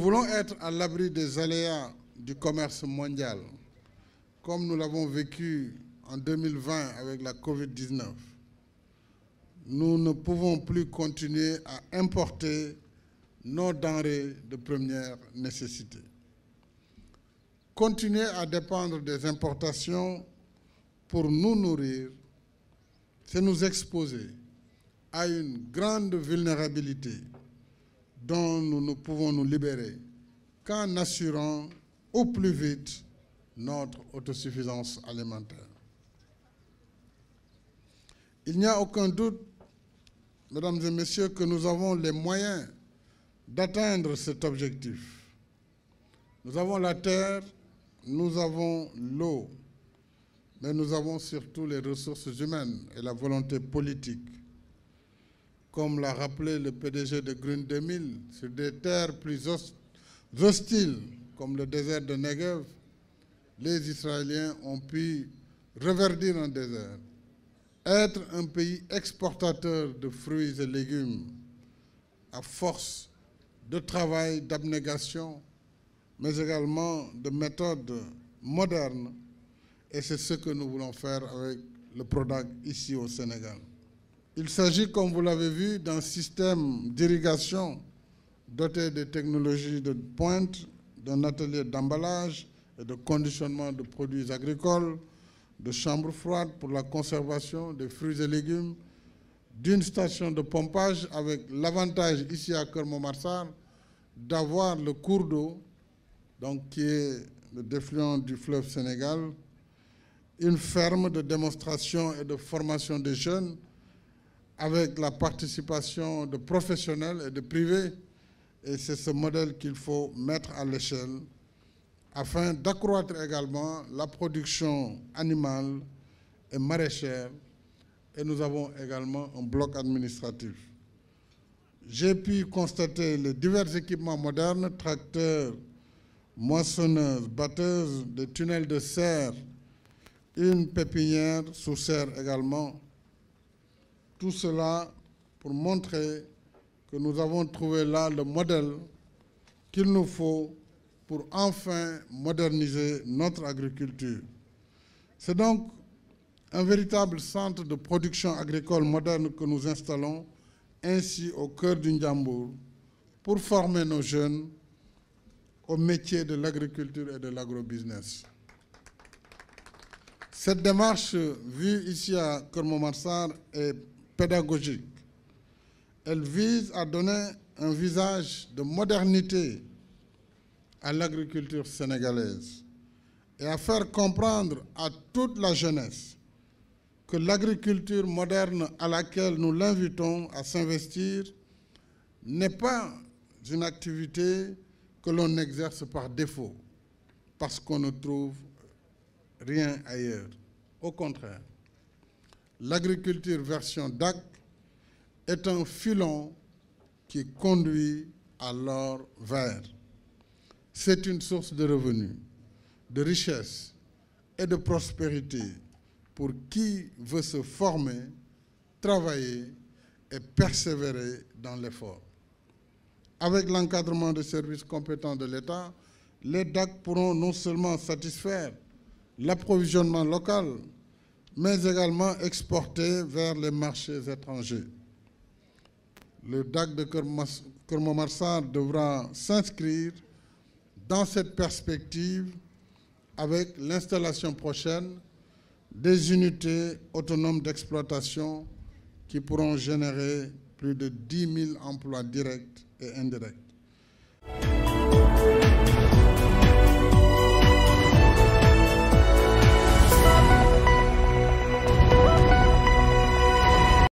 Nous voulons être à l'abri des aléas du commerce mondial, comme nous l'avons vécu en 2020 avec la Covid-19. Nous ne pouvons plus continuer à importer nos denrées de première nécessité. Continuer à dépendre des importations pour nous nourrir, c'est nous exposer à une grande vulnérabilité dont nous ne pouvons nous libérer qu'en assurant au plus vite notre autosuffisance alimentaire. Il n'y a aucun doute, mesdames et messieurs, que nous avons les moyens d'atteindre cet objectif. Nous avons la terre, nous avons l'eau, mais nous avons surtout les ressources humaines et la volonté politique. Comme l'a rappelé le PDG de Green 2000, sur des terres plus hostiles, comme le désert de Negev, les Israéliens ont pu reverdir un désert, être un pays exportateur de fruits et légumes à force de travail, d'abnégation, mais également de méthodes modernes. Et c'est ce que nous voulons faire avec le PRODAC ici au Sénégal. Il s'agit, comme vous l'avez vu, d'un système d'irrigation doté de technologies de pointe, d'un atelier d'emballage et de conditionnement de produits agricoles, de chambres froides pour la conservation des fruits et légumes, d'une station de pompage avec l'avantage ici à Keur Momar d'avoir le cours d'eau, donc qui est le défluent du fleuve Sénégal, une ferme de démonstration et de formation des jeunes avec la participation de professionnels et de privés. Et c'est ce modèle qu'il faut mettre à l'échelle afin d'accroître également la production animale et maraîchère. Et nous avons également un bloc administratif. J'ai pu constater les divers équipements modernes, tracteurs, moissonneuses, batteuses, des tunnels de serre, une pépinière sous serre également. Tout cela pour montrer que nous avons trouvé là le modèle qu'il nous faut pour enfin moderniser notre agriculture. C'est donc un véritable centre de production agricole moderne que nous installons ainsi au cœur du Ndiambour pour former nos jeunes au métier de l'agriculture et de l'agrobusiness. Cette démarche vue ici à Keur Momar est pédagogique. Elle vise à donner un visage de modernité à l'agriculture sénégalaise et à faire comprendre à toute la jeunesse que l'agriculture moderne à laquelle nous l'invitons à s'investir n'est pas une activité que l'on exerce par défaut, parce qu'on ne trouve rien ailleurs. Au contraire, l'agriculture version DAC est un filon qui conduit à l'or vert. C'est une source de revenus, de richesse et de prospérité pour qui veut se former, travailler et persévérer dans l'effort. Avec l'encadrement des services compétents de l'État, les DAC pourront non seulement satisfaire l'approvisionnement local, mais également exporter vers les marchés étrangers. Le DAC de Keur Momar devra s'inscrire dans cette perspective avec l'installation prochaine des unités autonomes d'exploitation qui pourront générer plus de 10 000 emplois directs et indirects.